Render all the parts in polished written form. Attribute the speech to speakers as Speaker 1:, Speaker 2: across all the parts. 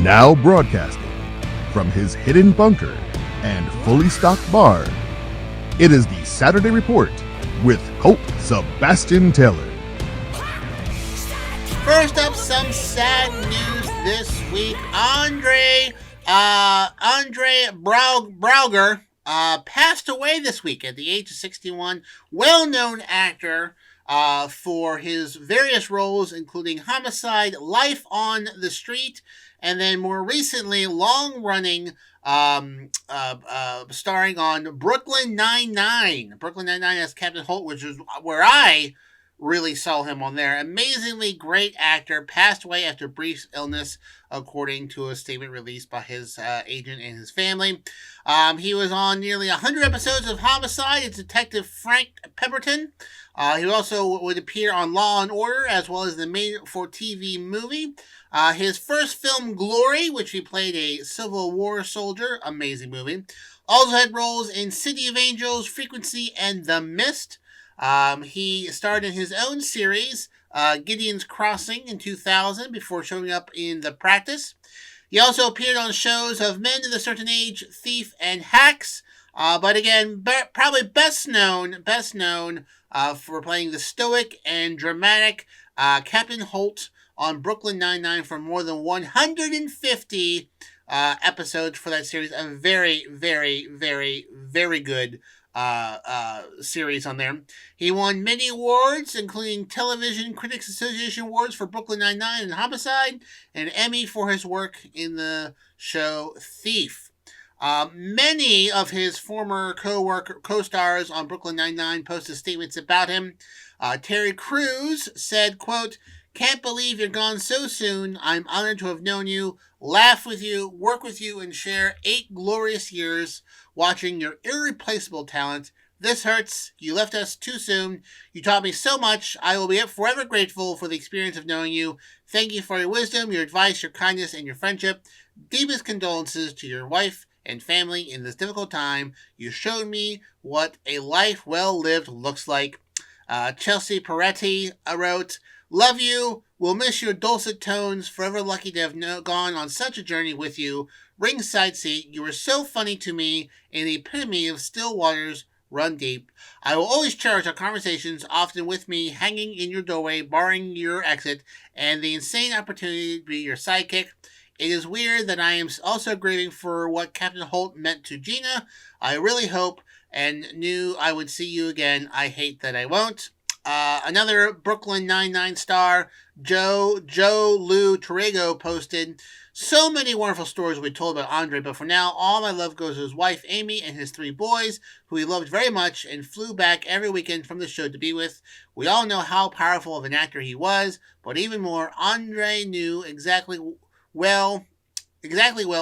Speaker 1: Now broadcasting from his hidden bunker and fully stocked bar, it is the Saturday Report with Colt Sebastian Taylor.
Speaker 2: First up, some sad news this week. Andre Brauger passed away this week at the age of 61. Well-known actor for his various roles, including Homicide, Life on the Street, and then more recently, long-running starring on Brooklyn Nine-Nine. Brooklyn Nine-Nine as Captain Holt, which is where I really saw him on there. Amazingly great actor, passed away after brief illness, according to a statement released by his agent and his family. He was on nearly 100 episodes of Homicide as Detective Frank Pemberton. He also would appear on Law & Order, as well as the made-for-TV movie. His first film, Glory, which he played a Civil War soldier, amazing movie. Also had roles in City of Angels, Frequency, and The Mist. He starred in his own series, Gideon's Crossing, in 2000, before showing up in The Practice. He also appeared on shows of Men of a Certain Age, Thief, and Hacks. But again, probably best known for playing the stoic and dramatic Captain Holt on Brooklyn Nine-Nine for more than 150 episodes for that series. A very, very, very, very good series on there. He won many awards, including Television Critics Association Awards for Brooklyn Nine-Nine and Homicide, and an Emmy for his work in the show Thief. Many of his former co-stars on Brooklyn Nine-Nine posted statements about him. Terry Crews said, quote, "Can't believe you're gone so soon. I'm honored to have known you, laugh with you, work with you, and share 8 glorious years watching your irreplaceable talent. This hurts. You left us too soon. You taught me so much. I will be forever grateful for the experience of knowing you. Thank you for your wisdom, your advice, your kindness, and your friendship. Deepest condolences to your wife and family in this difficult time. You showed me what a life well lived looks like." Chelsea Peretti wrote, "Love you. We'll miss your dulcet tones. Forever lucky to have gone on such a journey with you. Ringside seat. You were so funny to me, and the epitome of still waters run deep. I will always cherish our conversations, often with me hanging in your doorway, barring your exit, and the insane opportunity to be your sidekick. It is weird that I am also grieving for what Captain Holt meant to Gina. I really hope and knew I would see you again. I hate that I won't." Another Brooklyn Nine-Nine star, Joe Lou Torrego, posted, "So many wonderful stories we told about Andre, but for now, all my love goes to his wife, Amy, and his 3 boys, who he loved very much and flew back every weekend from the show to be with. We all know how powerful of an actor he was, but even more, Andre knew exactly well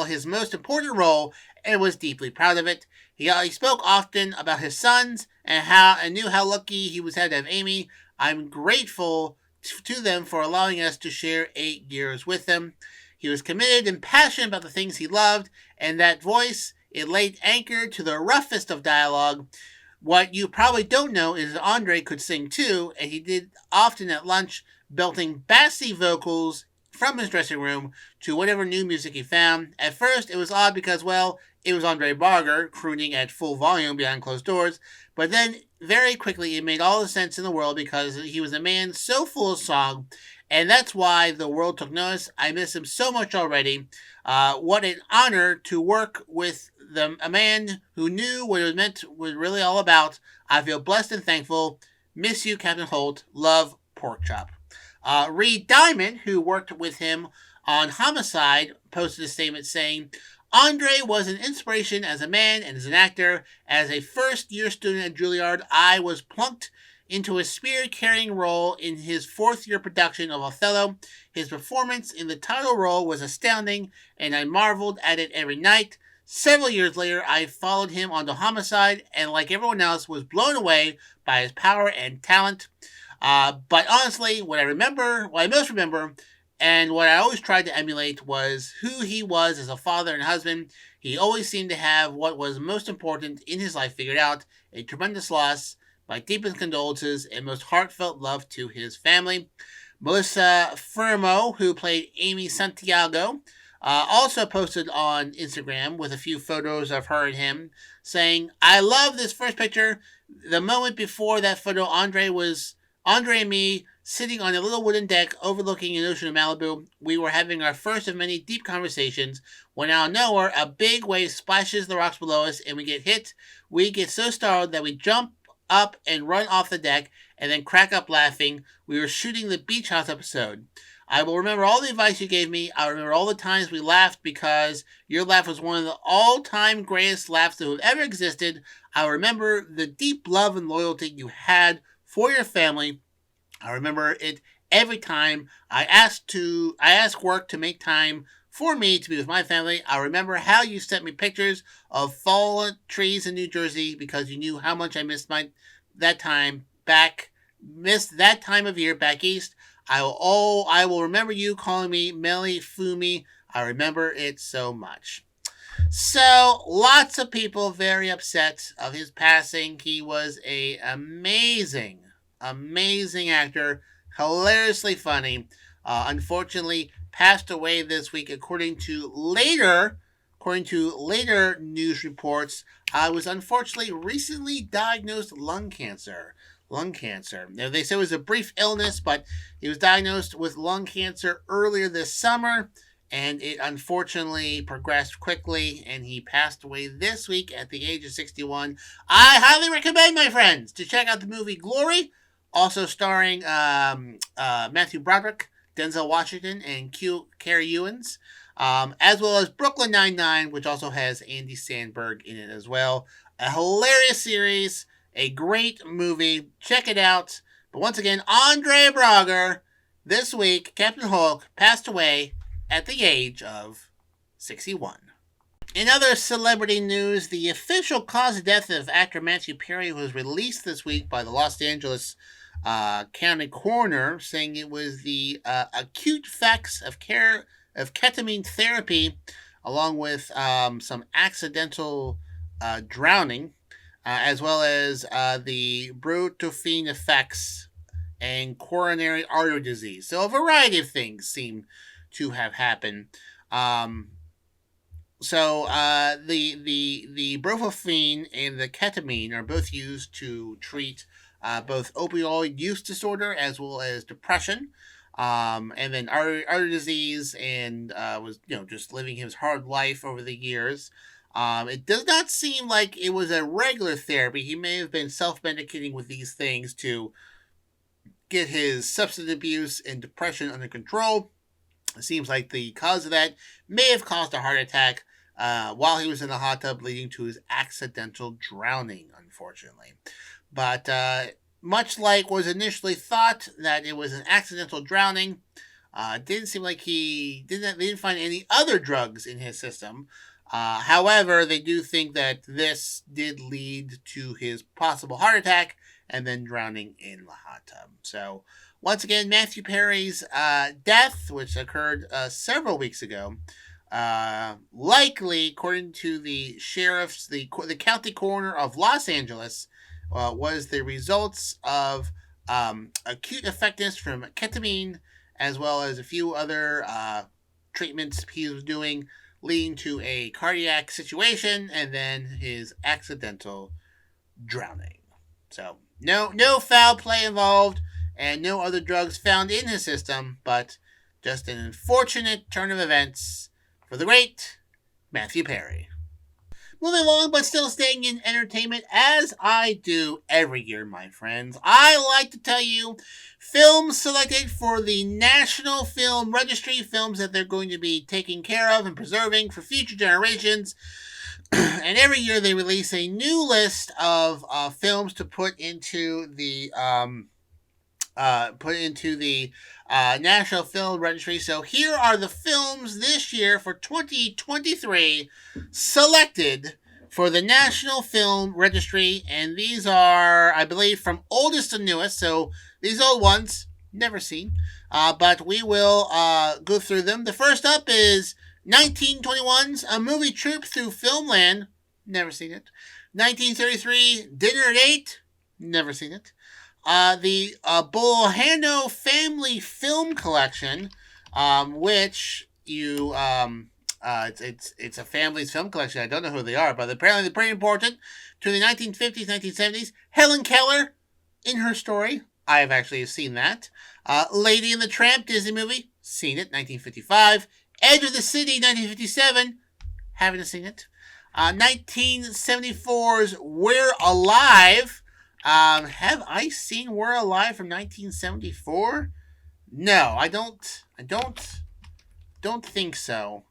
Speaker 2: his most important role and was deeply proud of it. He spoke often about his sons and knew how lucky he was had to have Amy. I'm grateful to them for allowing us to share 8 years with them. He was committed and passionate about the things he loved, and that voice, it laid anchor to the roughest of dialogue. What you probably don't know is that Andre could sing too, and he did often at lunch, belting bassy vocals from his dressing room to whatever new music he found. At first, it was odd because, well, it was Andre Brauger crooning at full volume behind closed doors, but then very quickly it made all the sense in the world because he was a man so full of song, and that's why the world took notice. I miss him so much already. What an honor to work with a man who knew what it was really all about. I feel blessed and thankful. Miss you, Captain Holt. Love, Porkchop." Reed Diamond, who worked with him on Homicide, posted a statement saying, "Andre was an inspiration as a man and as an actor. As a first-year student at Juilliard, I was plunked into a spear-carrying role in his 4th-year production of Othello. His performance in the title role was astounding, and I marveled at it every night. Several years later, I followed him onto Homicide, and like everyone else, was blown away by his power and talent. But honestly, what I most remember, and what I always tried to emulate, was who he was as a father and husband. He always seemed to have what was most important in his life figured out. A tremendous loss. My deepest condolences and most heartfelt love to his family." Melissa Firmo, who played Amy Santiago, also posted on Instagram with a few photos of her and him, saying, "I love this first picture. The moment before that photo, Andre and me sitting on a little wooden deck overlooking an ocean of Malibu. We were having our first of many deep conversations when out of nowhere, a big wave splashes the rocks below us and we get hit. We get so startled that we jump up and run off the deck and then crack up laughing. We were shooting the beach house episode. I will remember all the advice you gave me. I remember all the times we laughed because your laugh was one of the all-time greatest laughs that have ever existed. I remember the deep love and loyalty you had for your family. I remember it every time I ask work to make time for me to be with my family. I remember how you sent me pictures of fallen trees in New Jersey because you knew how much I missed that time of year back east. I will remember you calling me Melly Fumi. I remember it so much." So, lots of people very upset of his passing. He was a amazing actor, hilariously funny. Unfortunately, passed away this week, according to later news reports. Was unfortunately recently diagnosed lung cancer. Now, they said it was a brief illness, but he was diagnosed with lung cancer earlier this summer, and it unfortunately progressed quickly, and he passed away this week at the age of 61. I highly recommend, my friends, to check out the movie Glory, also starring Matthew Broderick, Denzel Washington, and Carrie Ewans, as well as Brooklyn Nine-Nine, which also has Andy Samberg in it as well. A hilarious series, a great movie. Check it out. But once again, Andre Braugher, this week, Captain Hulk, passed away at the age of 61. In other celebrity news, the official cause of death of actor Matthew Perry was released this week by the Los Angeles County Coroner, saying it was the acute effects of ketamine therapy, along with some accidental drowning, as well as the buprenorphine effects and coronary artery disease. So a variety of things seem to have happened. The buprenorphine and the ketamine are both used to treat both opioid use disorder as well as depression, and then artery disease, and was just living his hard life over the years. It does not seem like it was a regular therapy. He may have been self-medicating with these things to get his substance abuse and depression under control. It seems like the cause of that may have caused a heart attack while he was in the hot tub, leading to his accidental drowning, unfortunately. But much like was initially thought that it was an accidental drowning, it didn't seem like they didn't find any other drugs in his system. However, they do think that this did lead to his possible heart attack and then drowning in the hot tub. So, once again, Matthew Perry's death, which occurred several weeks ago, likely, according to the sheriffs, the county coroner of Los Angeles, was the results of acute effectiveness from ketamine, as well as a few other treatments he was doing, leading to a cardiac situation and then his accidental drowning. So, no foul play involved and no other drugs found in his system, but just an unfortunate turn of events for the great Matthew Perry. Moving along, but still staying in entertainment, as I do every year, my friends, I like to tell you films selected for the National Film Registry, films that they're going to be taking care of and preserving for future generations. And every year they release a new list of films to put into the National Film Registry. So here are the films this year for 2023 selected for the National Film Registry, and these are, I believe, from oldest to newest. So these old ones, never seen, but we will go through them. The first up is 1921's A Movie Trip Through Filmland, never seen it. 1933, Dinner at 8, never seen it. The Bohanno Family Film Collection, which it's a family's film collection. I don't know who they are, but apparently they're pretty important to the 1950s, 1970s. Helen Keller, in her story, I've actually seen that. Lady and the Tramp Disney movie, seen it, 1955. Edge of the City, 1957, haven't seen it. 1974's We're Alive. Have I seen We're Alive from 1974? No, I don't think so.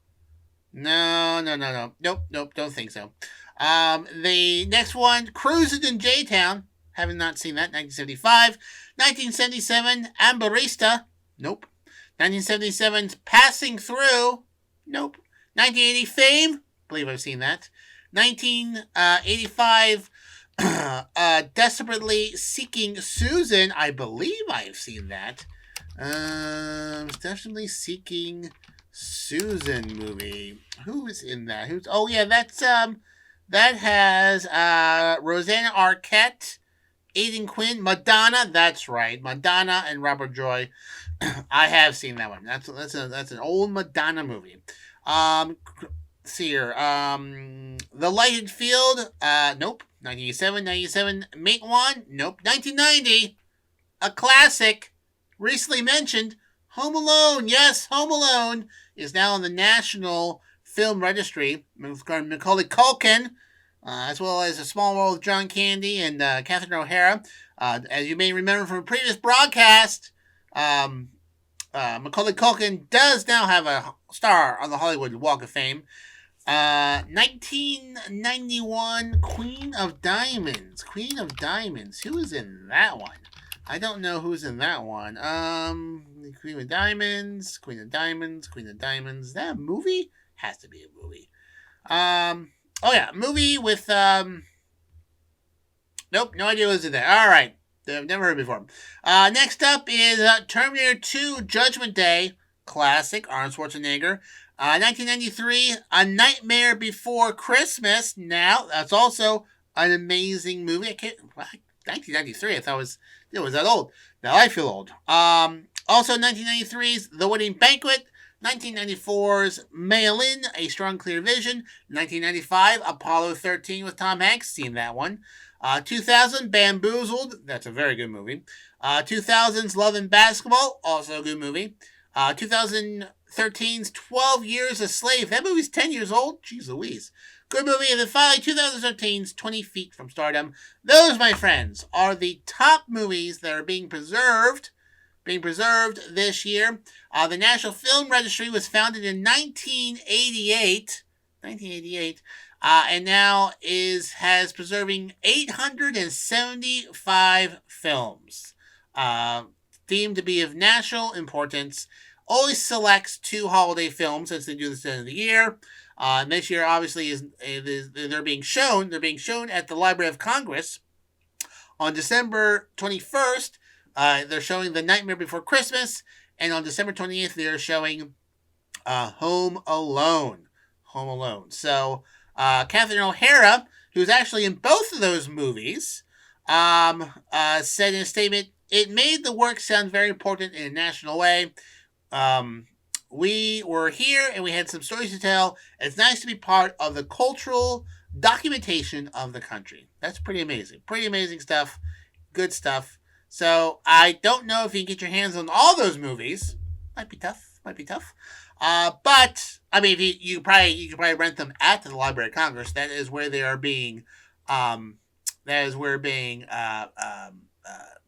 Speaker 2: No. Nope, don't think so. The next one, Cruising in J-Town. Have not seen that. 1975. 1977, Ambarista. Nope. 1977's Passing Through. Nope. 1980, Fame. Believe I've seen that. 1985, Desperately Seeking Susan. I believe I've seen that. Desperately Seeking Susan movie. Who is in that? Oh yeah, that has Rosanna Arquette, Aidan Quinn, Madonna. That's right, Madonna and Robert Joy. I have seen that one. That's an old Madonna movie. See here. The Lighted Field. Nope. 1987. Mate One. Nope. 1990. A classic. Recently mentioned. Home Alone. Yes, Home Alone is now on the National Film Registry. Macaulay Culkin, as well as A Small World with John Candy and Catherine O'Hara. As you may remember from a previous broadcast, Macaulay Culkin does now have a star on the Hollywood Walk of Fame. 1991, Queen of Diamonds. Queen of Diamonds. Who is in that one? I don't know who's in that one. Queen of Diamonds. That a movie? Has to be a movie. Oh yeah, movie with nope, no idea who's in there. All right, I've never heard before. Next up is Terminator 2: Judgment Day, classic, Arnold Schwarzenegger. 1993, A Nightmare Before Christmas. Now that's also an amazing movie. 1993. I thought it was that old. Now I feel old. Also 1993's The Wedding Banquet. 1994's Mail-In, A Strong Clear Vision. 1995, Apollo 13 with Tom Hanks. Seen that one. 2000, Bamboozled. That's a very good movie. 2000's Love and Basketball. Also a good movie. 2013's 12 Years a Slave. That movie's 10 years old. Jeez Louise. Good movie. And then finally, 2013's 20 Feet from Stardom. Those, my friends, are the top movies that are being preserved this year. The National Film Registry was founded in 1988, and now has preserving 875 films deemed to be of national importance. Always selects 2 holiday films as they do this end of the year. And this year, obviously, they're being shown at the Library of Congress on December 21st. They're showing The Nightmare Before Christmas, and on December 28th, they're showing Home Alone. So, Catherine O'Hara, who's actually in both of those movies, said in a statement, "It made the work sound very important in a national way. We were here and we had some stories to tell. It's nice to be part of the cultural documentation of the country." That's pretty amazing. Pretty amazing stuff. Good stuff. So I don't know if you can get your hands on all those movies. Might be tough. But I mean, you could probably rent them at the Library of Congress. That is where they are being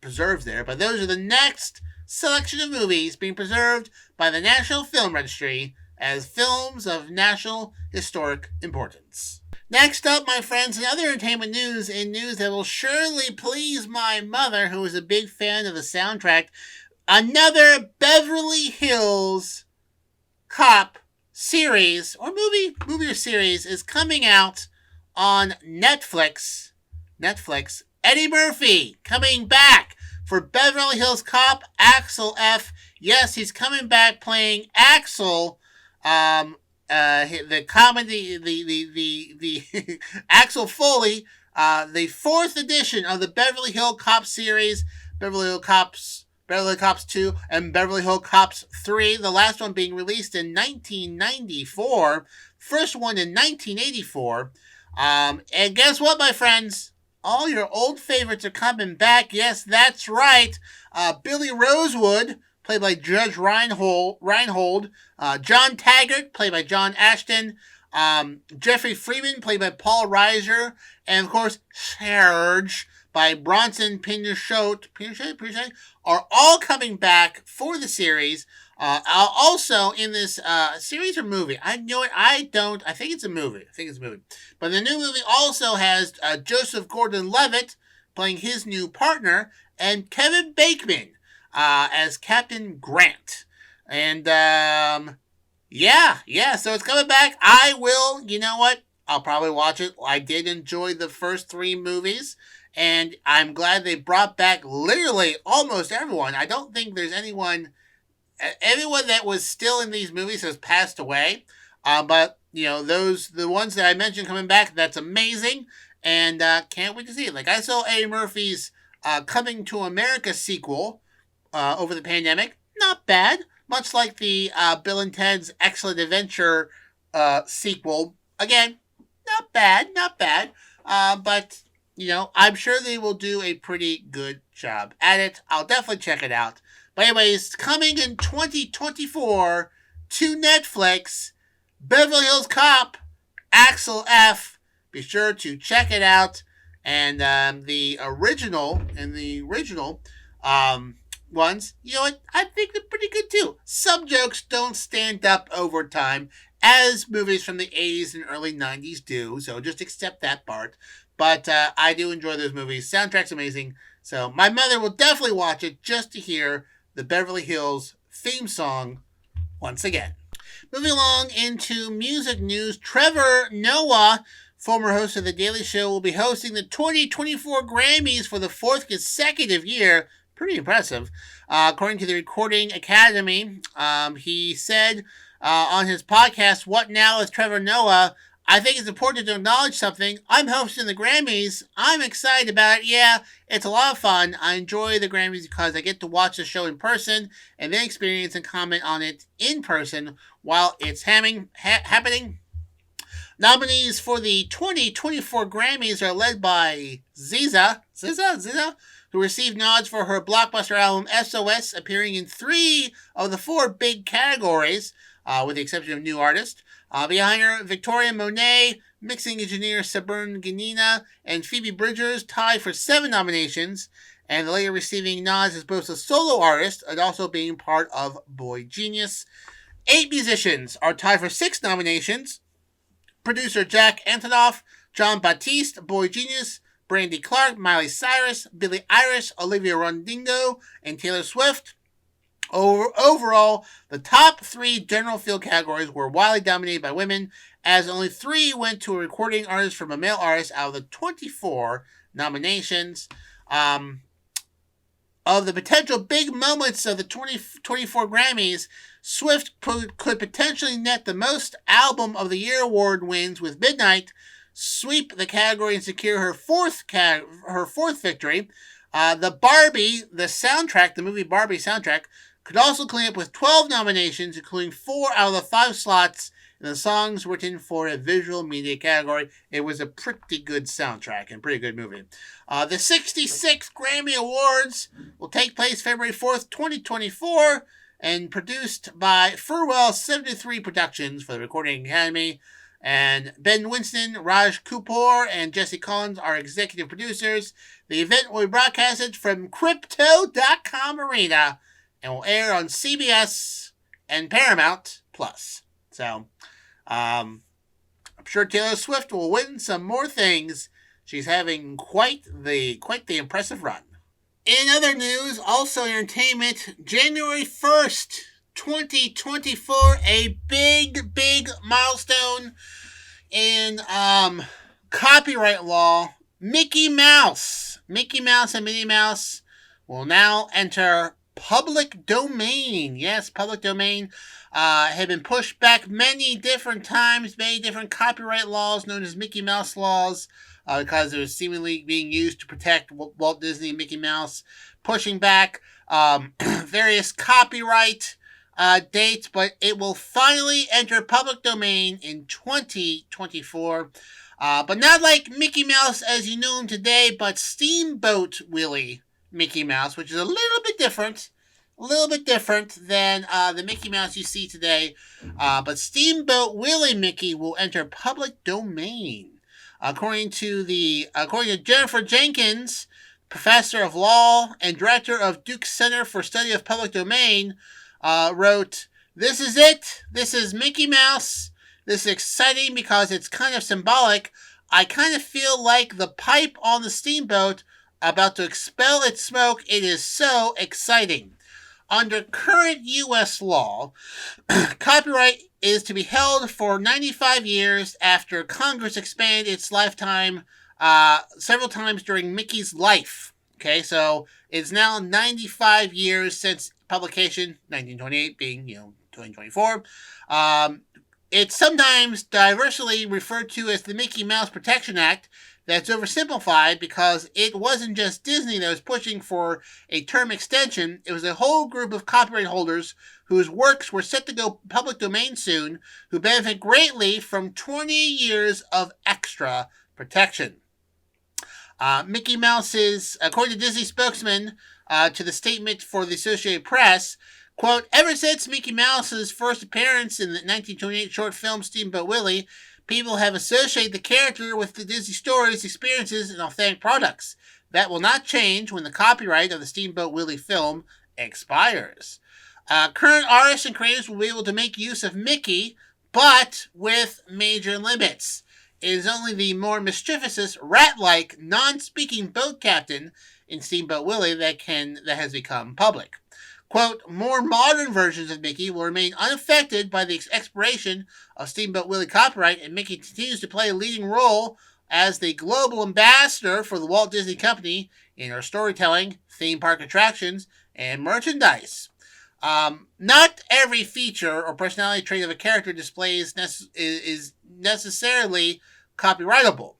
Speaker 2: preserved there. But those are the next selection of movies being preserved by the National Film Registry as films of national historic importance. Next up, my friends, in other entertainment news, in news that will surely please my mother, who is a big fan of the soundtrack, another Beverly Hills Cop series, or movie or series, is coming out on Netflix. Eddie Murphy coming back for Beverly Hills Cop, Axel F. Yes, he's coming back playing Axel. The comedy, the Axel Foley, the 4th edition of the Beverly Hills Cop series, Beverly Beverly Hills Cops 2, and Beverly Hills Cops 3. The last one being released in 1994. First one in 1984. And guess what, my friends? All your old favorites are coming back. Yes, that's right. Billy Rosewood, played by Judge Reinhold. John Taggart, played by John Ashton. Jeffrey Freeman, played by Paul Reiser. And, of course, Serge, by Bronson Pinchot, are all coming back for the series. Also, in this series or movie, I know it. I think it's a movie. But the new movie also has Joseph Gordon-Levitt playing his new partner, and Kevin Bacon as Captain Grant. And yeah. So it's coming back. I will. You know what? I'll probably watch it. I did enjoy the first 3 movies. And I'm glad they brought back literally almost everyone. I don't think there's anyone that was still in these movies has passed away. But, the ones that I mentioned coming back, that's amazing. And can't wait to see it. Like, I saw Eddie Murphy's Coming to America sequel over the pandemic. Not bad. Much like the Bill and Ted's Excellent Adventure sequel. Again, not bad. But... I'm sure they will do a pretty good job at it. I'll definitely check it out. But anyways, coming in 2024 to Netflix, Beverly Hills Cop, Axel F. Be sure to check it out. And the original ones, you know what? I think they're pretty good too. Some jokes don't stand up over time, as movies from the 80s and early 90s do. So just accept that part. But I do enjoy those movies. Soundtrack's amazing. So my mother will definitely watch it just to hear the Beverly Hills theme song once again. Moving along into music news, Trevor Noah, former host of The Daily Show, will be hosting the 2024 Grammys for the 4th consecutive year. Pretty impressive. According to the Recording Academy, he said on his podcast, What Now with Trevor Noah, I think it's important to acknowledge something. I'm hosting the Grammys. I'm excited about it. Yeah, it's a lot of fun. I enjoy the Grammys because I get to watch the show in person and then experience and comment on it in person while it's happening. Nominees for the 2024 Grammys are led by SZA, who received nods for her blockbuster album SOS, appearing in 3 of the 4 big categories, with the exception of New Artist. Behind her, Victoria Monet, mixing engineer Sabern Ganina, and Phoebe Bridgers tied for 7 nominations, and the later receiving nods as both a solo artist and also being part of Boy Genius. 8 musicians are tied for 6 nominations. Producer Jack Antonoff, John Batiste, Boy Genius, Brandy Clark, Miley Cyrus, Billie Eilish, Olivia Rodrigo, and Taylor Swift. Overall, the top 3 general field categories were widely dominated by women, as only 3 went to a recording artist from a male artist out of the 24 nominations. Of the potential big moments of the 2024 Grammys, Swift could potentially net the most Album of the Year award wins with Midnight, sweep the category and secure her fourth victory. The movie Barbie soundtrack, could also clean up with 12 nominations, including 4 out of the 5 slots in the songs written for a visual media category. It was a pretty good soundtrack and pretty good movie. The 66th Grammy Awards will take place February 4th, 2024, and produced by Furwell 73 Productions for the Recording Academy. And Ben Winston, Raj Kapoor, and Jesse Collins are executive producers. The event will be broadcasted from Crypto.com Arena and will air on CBS and Paramount Plus. So, I'm sure Taylor Swift will win some more things. She's having quite the impressive run. In other news, also entertainment, January 1st, 2024, a big milestone in copyright law. Mickey Mouse and Minnie Mouse will now enter public domain. Yes, public domain had been pushed back many different times, many different copyright laws known as Mickey Mouse laws, because it was seemingly being used to protect Walt Disney and Mickey Mouse. Pushing back. various copyright dates, but it will finally enter public domain in 2024. But not like Mickey Mouse as you know him today, but Steamboat Willie Mickey Mouse, which is a little bit different. A little bit different than the Mickey Mouse you see today. But Steamboat Willie Mickey will enter public domain. According to Jennifer Jenkins, professor of law and director of Duke's Center for Study of Public Domain, wrote, "This is it. This is Mickey Mouse. This is exciting because it's kind of symbolic. I kind of feel like the pipe on the steamboat about to expel its smoke. It is so exciting." Under current U.S. law, copyright is to be held for 95 years after Congress expanded its lifetime several times during Mickey's life. Okay, so it's now 95 years since publication, 1928 being, 2024. It's sometimes diversely referred to as the Mickey Mouse Protection Act. That's oversimplified because it wasn't just Disney that was pushing for a term extension. It was a whole group of copyright holders whose works were set to go public domain soon, who benefit greatly from 20 years of extra protection. Mickey Mouse's, according to Disney spokesman, to the statement for the Associated Press, quote, "Ever since Mickey Mouse's first appearance in the 1928 short film Steamboat Willie, people have associated the character with the Disney stories, experiences, and authentic products. That will not change when the copyright of the Steamboat Willie film expires. Current artists and creators will be able to make use of Mickey, but with major limits. It is only the more mischievous, rat-like, non-speaking boat captain in Steamboat Willie that has become public. Quote, more modern versions of Mickey will remain unaffected by the expiration of Steamboat Willie copyright, and Mickey continues to play a leading role as the global ambassador for the Walt Disney Company in our storytelling, theme park attractions, and merchandise. Not every feature or personality trait of a character displays is necessarily copyrightable.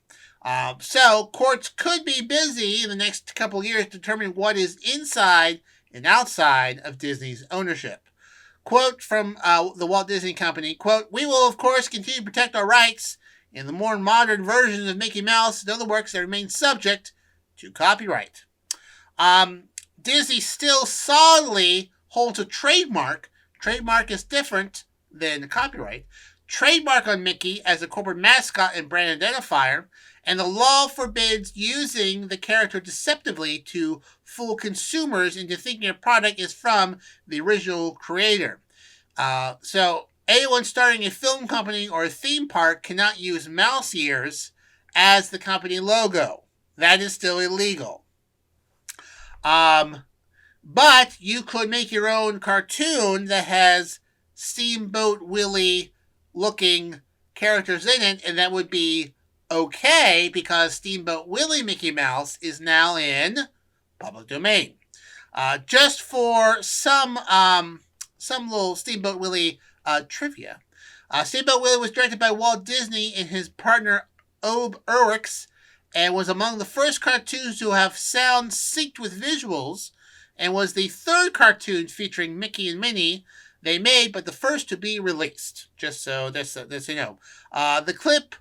Speaker 2: So courts could be busy in the next couple of years determining what is inside and outside of Disney's ownership. Quote from the Walt Disney Company, quote, "We will, of course, continue to protect our rights in the more modern versions of Mickey Mouse and other works that remain subject to copyright." Disney still solidly holds a trademark. Trademark is different than copyright. Trademark on Mickey as a corporate mascot and brand identifier, and the law forbids using the character deceptively to fool consumers into thinking a product is from the original creator. So anyone starting a film company or a theme park cannot use mouse ears as the company logo. That is still illegal. But you could make your own cartoon that has Steamboat Willie looking characters in it, and that would be okay because Steamboat Willie Mickey Mouse is now in public domain. Just for some little Steamboat Willie trivia. Steamboat Willie was directed by Walt Disney and his partner Obe Urwix, and was among the first cartoons to have sound synced with visuals, and was the third cartoon featuring Mickey and Minnie they made, but the first to be released. Just so that's you know. The clip,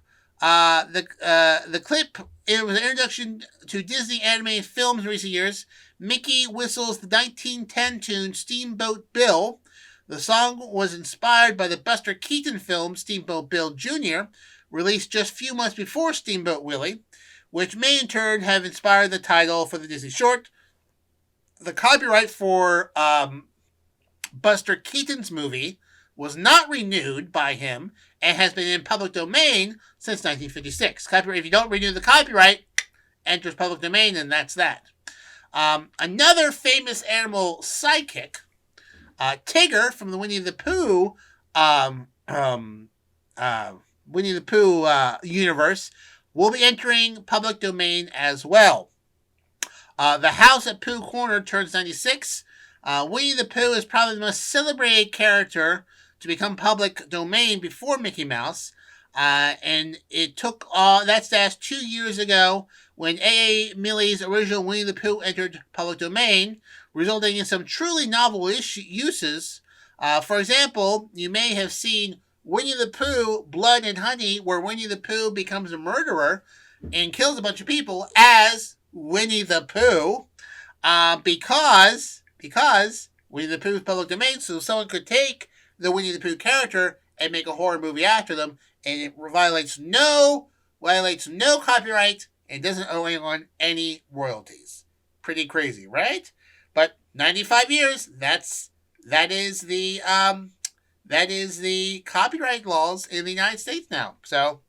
Speaker 2: it was an introduction to Disney animated films in recent years. Mickey whistles the 1910 tune Steamboat Bill. The song was inspired by the Buster Keaton film Steamboat Bill Jr., released just a few months before Steamboat Willie, which may in turn have inspired the title for the Disney short. The copyright for Buster Keaton's movie was not renewed by him and has been in public domain since 1956. Copyright, if you don't renew the copyright, enters public domain, and that's that. Another famous animal sidekick, Tigger from the Winnie the Pooh universe, will be entering public domain as well. The house at Pooh Corner turns 96. Winnie the Pooh is probably the most celebrated character to become public domain before Mickey Mouse. And it took that status 2 years ago when A.A. Millie's original Winnie the Pooh entered public domain. resulting in some truly novel uses. For example, you may have seen Winnie the Pooh, Blood and Honey, where Winnie the Pooh becomes a murderer and kills a bunch of people as Winnie the Pooh, because Winnie the Pooh is public domain, so someone could take the Winnie the Pooh character and make a horror movie after them, and it violates no copyright and doesn't owe anyone any royalties. Pretty crazy, right? But 95 years, that is the copyright laws in the United States now. So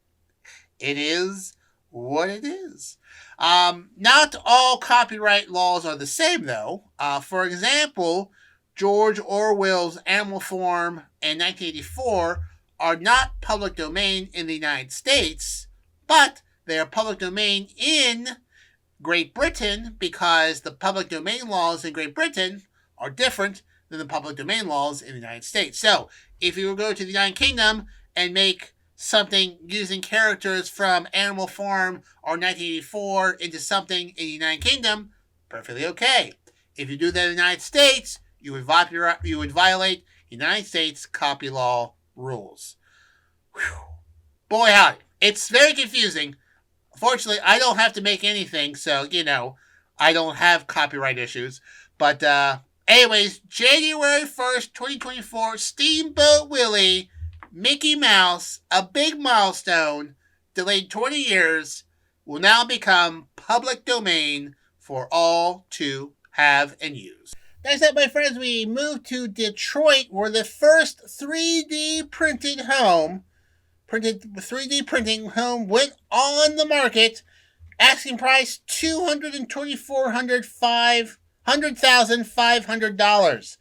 Speaker 2: it is what it is. Not all copyright laws are the same, though. For example, George Orwell's Animal Farm in 1984 are not public domain in the United States, but they are public domain in Great Britain because the public domain laws in Great Britain are different than the public domain laws in the United States. So, if you go to the United Kingdom and make something using characters from Animal Farm or 1984 into something in the United Kingdom, perfectly okay. If you do that in the United States, you would violate United States copy law rules. Whew. Boy, howdy. It's very confusing. Fortunately, I don't have to make anything, so, I don't have copyright issues. But, anyways, January 1st, 2024, Steamboat Willie, Mickey Mouse, a big milestone, delayed 20 years, will now become public domain for all to have and use. Next up, my friends, we move to Detroit, where the first 3D printed 3D printing home went on the market. Asking price $224,500.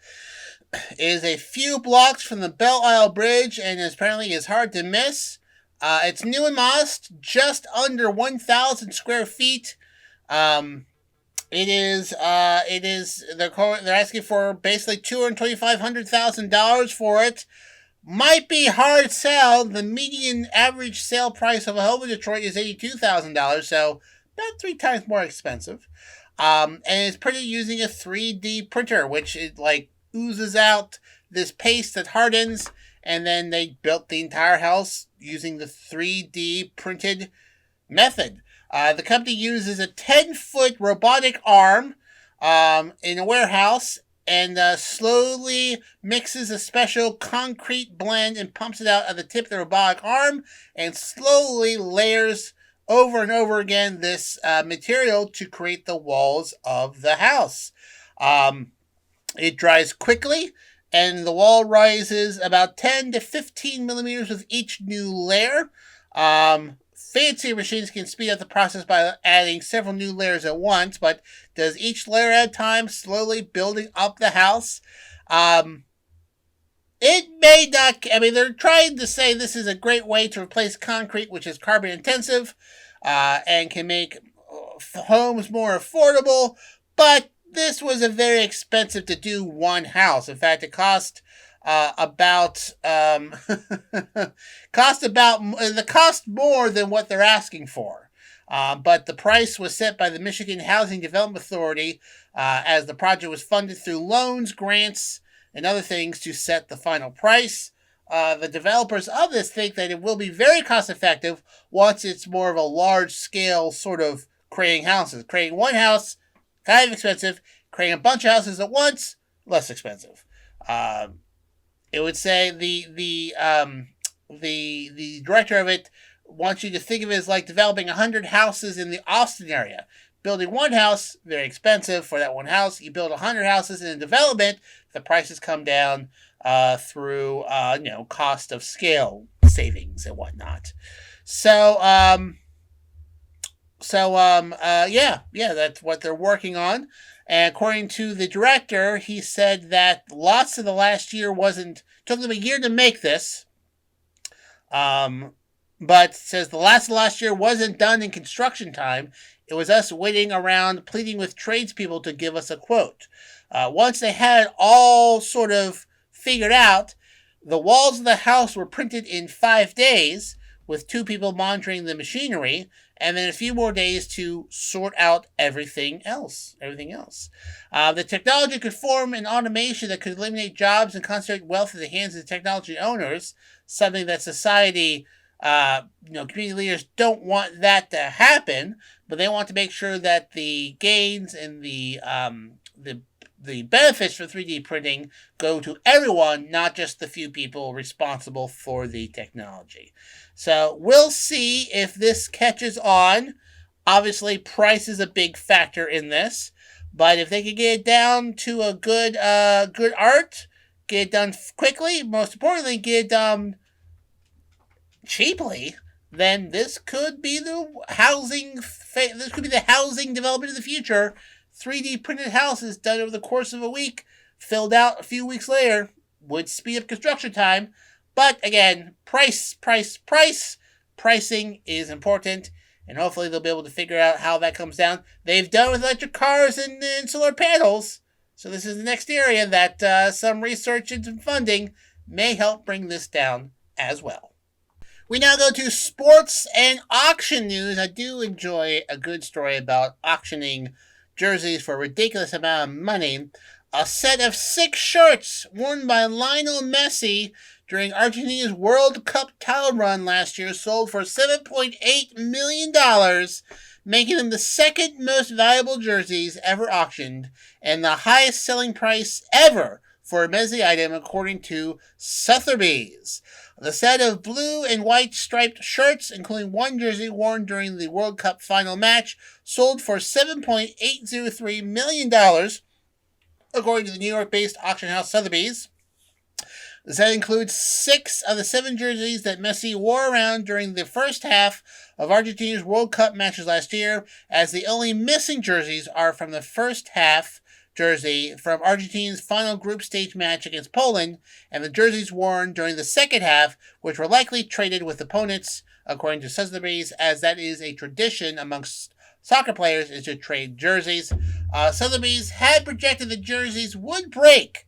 Speaker 2: It is a few blocks from the Belle Isle Bridge and apparently is hard to miss. It's new and modest, just under 1,000 square feet. They're asking for basically $225,000 for it. Might be hard sell. The median average sale price of a home in Detroit is $82,000, so about 3 times more expensive. And it's printed using a 3D printer, which it oozes out this paste that hardens, and then they built the entire house using the 3D printed method. The company uses a 10-foot robotic arm in a warehouse and slowly mixes a special concrete blend and pumps it out at the tip of the robotic arm and slowly layers over and over again this material to create the walls of the house. It dries quickly, and the wall rises about 10 to 15 millimeters with each new layer. Fancy machines can speed up the process by adding several new layers at once, but does each layer at a time, slowly building up the house. It may not, they're trying to say this is a great way to replace concrete, which is carbon intensive, and can make homes more affordable, but this was a very expensive to do one house. In fact, it cost more than what they're asking for. But the price was set by the Michigan Housing Development Authority as the project was funded through loans, grants, and other things to set the final price. The developers of this think that it will be very cost effective once it's more of a large scale sort of creating houses. Creating one house, kind of expensive. Creating a bunch of houses at once, less expensive. It would say the director of it wants you to think of it as like developing 100 houses in the Austin area. Building one house, very expensive for that one house. You build 100 houses in development, the prices come down through cost of scale savings and whatnot. So that's what they're working on. And according to the director, he said that lots of the last year took them a year to make this. But says the last year wasn't done in construction time. It was us waiting around pleading with tradespeople to give us a quote. Once they had it all sort of figured out, the walls of the house were printed in 5 days, with 2 people monitoring the machinery, and then a few more days to sort out everything else. The technology could form an automation that could eliminate jobs and concentrate wealth in the hands of the technology owners, something that society, community leaders don't want that to happen, but they want to make sure that the gains and the benefits for 3D printing go to everyone, not just the few people responsible for the technology. So we'll see if this catches on. Obviously, price is a big factor in this, but if they could get it down to a good art, get it done quickly, most importantly, get it done cheaply, then this could be the housing development of the future. 3D printed houses done over the course of a week, filled out a few weeks later, would speed up construction time. But again, pricing is important, and hopefully they'll be able to figure out how that comes down. They've done with electric cars and solar panels, so this is the next area that some research and funding may help bring this down as well. We now go to sports and auction news. I do enjoy a good story about auctioning jerseys for a ridiculous amount of money. A set of 6 shirts worn by Lionel Messi during Argentina's World Cup title run last year sold for $7.8 million, making them the second most valuable jerseys ever auctioned and the highest selling price ever for a Messi item, according to Sotheby's. The set of blue and white striped shirts, including one jersey worn during the World Cup final match, sold for $7.803 million, according to the New York-based auction house Sotheby's. The set includes 6 of the 7 jerseys that Messi wore around during the first half of Argentina's World Cup matches last year, as the only missing jerseys are from the first half jersey from Argentina's final group stage match against Poland, and the jerseys worn during the second half, which were likely traded with opponents, according to Sotheby's, as that is a tradition amongst soccer players, is to trade jerseys. Sotheby's had projected the jerseys would break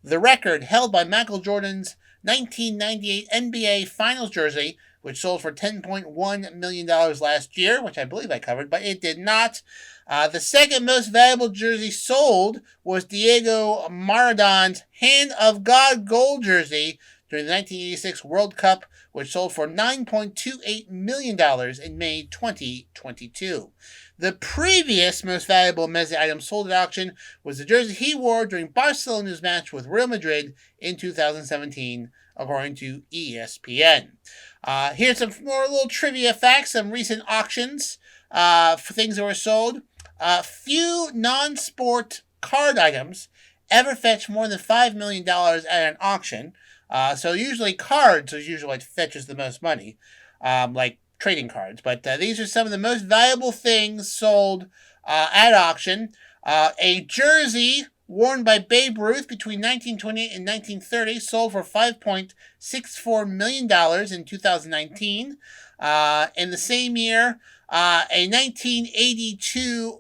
Speaker 2: the record held by Michael Jordan's 1998 NBA Finals jersey, which sold for $10.1 million last year, which I believe I covered, but it did not. The second most valuable jersey sold was Diego Maradona's Hand of God gold jersey during the 1986 World Cup, which sold for $9.28 million in May 2022. The previous most valuable Messi item sold at auction was the jersey he wore during Barcelona's match with Real Madrid in 2017, according to ESPN. Here's some more little trivia facts, some recent auctions for things that were sold. Few non-sport card items ever fetch more than $5 million at an auction. So usually cards is usually what fetches the most money, like trading cards. But these are some of the most valuable things sold at auction. A jersey worn by Babe Ruth between 1928 and 1930 sold for $5.64 million in 2019. In the same year, a 1982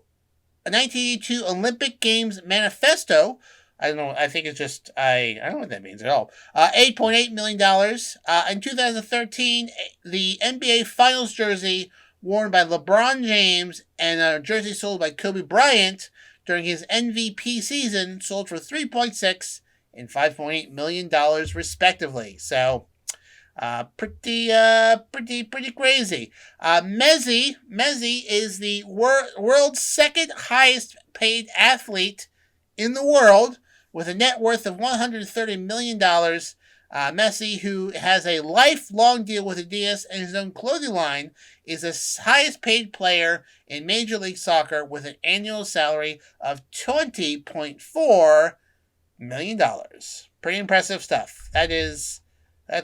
Speaker 2: Olympic Games manifesto, I don't know, I think it's just, I don't know what that means at all, $8.8 million. In 2013, the NBA Finals jersey worn by LeBron James and a jersey sold by Kobe Bryant during his MVP season sold for $3.6 and $5.8 million respectively. So, pretty crazy. Messi is the world's second highest paid athlete in the world, with a net worth of $130 million. Messi, who has a lifelong deal with Adidas and his own clothing line, is the highest paid player in Major League Soccer with an annual salary of $20.4 million. Pretty impressive stuff. That's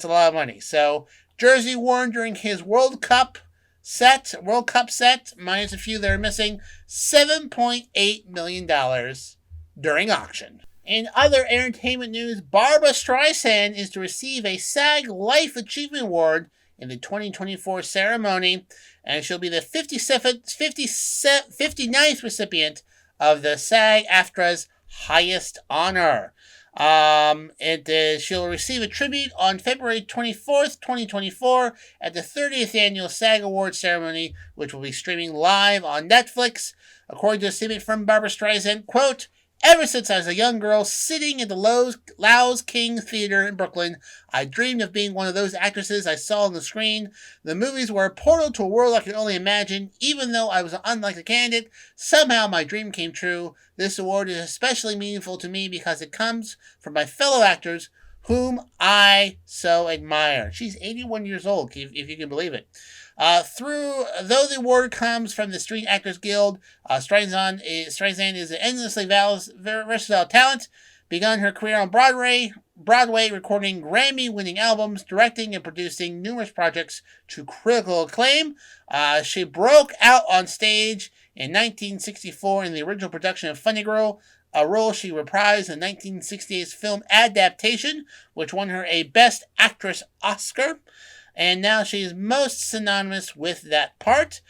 Speaker 2: a lot of money. So, jersey worn during his World Cup set, minus a few that are missing, $7.8 million during auction. In other entertainment news, Barbra Streisand is to receive a SAG Life Achievement Award in the 2024 ceremony, and she'll be the 59th recipient of the SAG-AFTRA's highest honor. She'll receive a tribute on February 24th, 2024 at the 30th Annual SAG Awards ceremony, which will be streaming live on Netflix. According to a statement from Barbara Streisand, quote, "Ever since I was a young girl sitting at the Laus King Theater in Brooklyn, I dreamed of being one of those actresses I saw on the screen. The movies were a portal to a world I could only imagine. Even though I was an unlikely candidate, somehow my dream came true. This award is especially meaningful to me because it comes from my fellow actors, whom I so admire." She's 81 years old, if you can believe it. Though the award comes from the Screen Actors Guild, Streisand is an endlessly versatile talent. Begun her career on Broadway, recording Grammy-winning albums, directing and producing numerous projects to critical acclaim. She broke out on stage in 1964 in the original production of Funny Girl, a role she reprised in 1968's film adaptation, which won her a Best Actress Oscar. And now she is most synonymous with that part.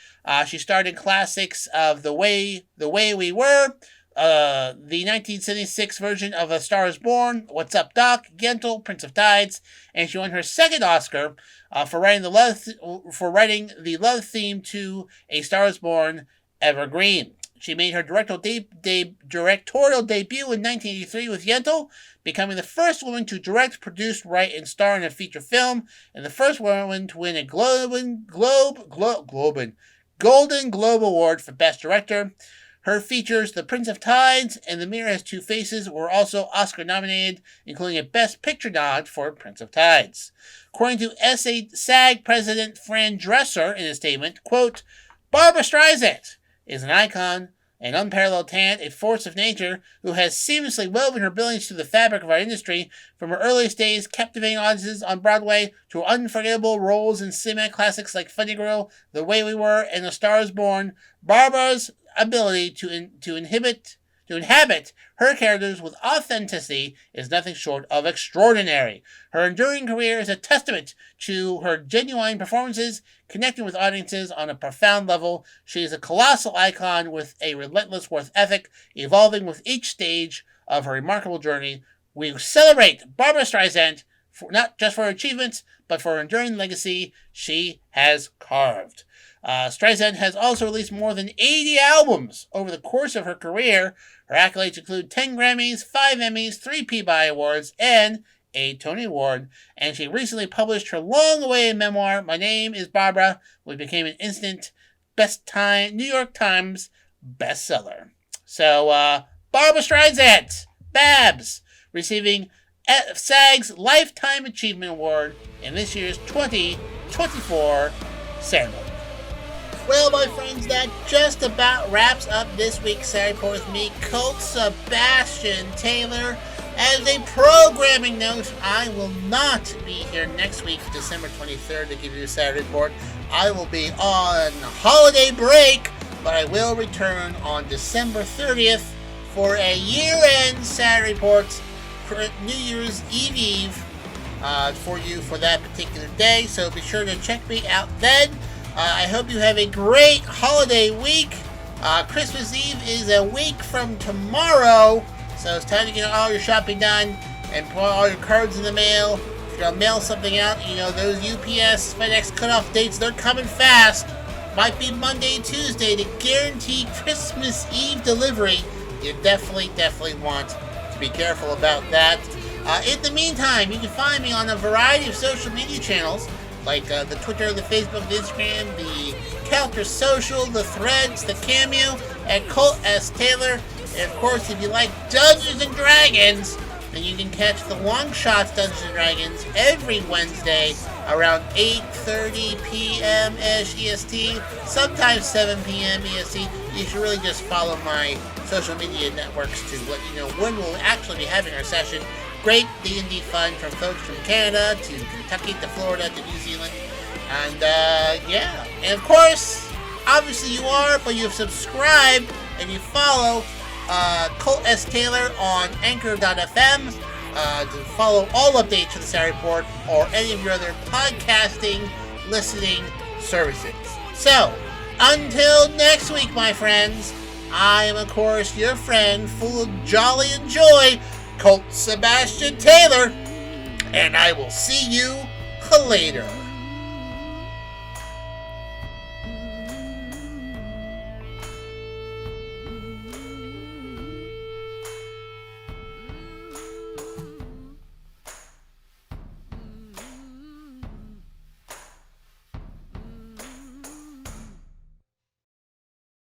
Speaker 2: She starred in classics of The Way We Were, the 1976 version of A Star Is Born, What's Up Doc, Yentl, Prince of Tides, and she won her second Oscar for writing the love theme to A Star Is Born, Evergreen. She made her directorial debut in 1983 with Yentl, becoming the first woman to direct, produce, write, and star in a feature film, and the first woman to win a Golden Globe Award for Best Director. Her features, The Prince of Tides and The Mirror Has Two Faces, were also Oscar nominated, including a Best Picture nod for Prince of Tides. According to SAG President Fran Dresser in a statement, quote, "Barbara Streisand is an icon, an unparalleled talent, a force of nature who has seamlessly woven her brilliance through the fabric of our industry, from her earliest days captivating audiences on Broadway to her unforgettable roles in cinema classics like Funny Girl, The Way We Were, and A Star Is Born. Barbara's ability to inhabit her characters with authenticity is nothing short of extraordinary. Her enduring career is a testament to her genuine performances, connecting with audiences on a profound level. She is a colossal icon with a relentless work ethic, evolving with each stage of her remarkable journey. We celebrate Barbara Streisand, not just for her achievements, but for her enduring legacy she has carved." Streisand has also released more than 80 albums over the course of her career. Her accolades include 10 Grammys, 5 Emmys, 3 Peabody Awards, and a Tony Award. And she recently published her long-awaited memoir, My Name is Barbara, which became an instant New York Times bestseller. So, Barbara Streisand, Babs, receiving SAG's Lifetime Achievement Award in this year's 2024 ceremony. Well, my friends, that just about wraps up this week's Saturday Report with me, Colt Sebastian Taylor. As a programming note, I will not be here next week, December 23rd, to give you a Saturday Report. I will be on holiday break, but I will return on December 30th for a year-end Saturday Report, New Year's Eve for you for that particular day. So be sure to check me out then. I hope you have a great holiday week. Christmas Eve is a week from tomorrow, so it's time to get all your shopping done and put all your cards in the mail. If you're going to mail something out, those UPS, FedEx cutoff dates, they're coming fast. Might be Monday, Tuesday to guarantee Christmas Eve delivery. You definitely want to be careful about that. In the meantime, you can find me on a variety of social media channels, like the Twitter, the Facebook, the Instagram, the Counter Social, the Threads, the Cameo, at Colt S. Taylor. And of course, if you like Dungeons & Dragons, then you can catch the Longshots Dungeons & Dragons every Wednesday around 8:30 p.m.-ish EST, sometimes 7 p.m. EST. You should really just follow my social media networks to let you know when we'll actually be having our session. Great D&D fun from folks from Canada to Kentucky to Florida to New Zealand. And yeah. And of course, obviously you are, but you've subscribed and you follow Colt S. Taylor on Anchor.fm to follow all updates to the Saturday Report or any of your other podcasting listening services. So, until next week, my friends, I am, of course, your friend, full of jolly and joy, Colt Sebastian Taylor, and I will see you later.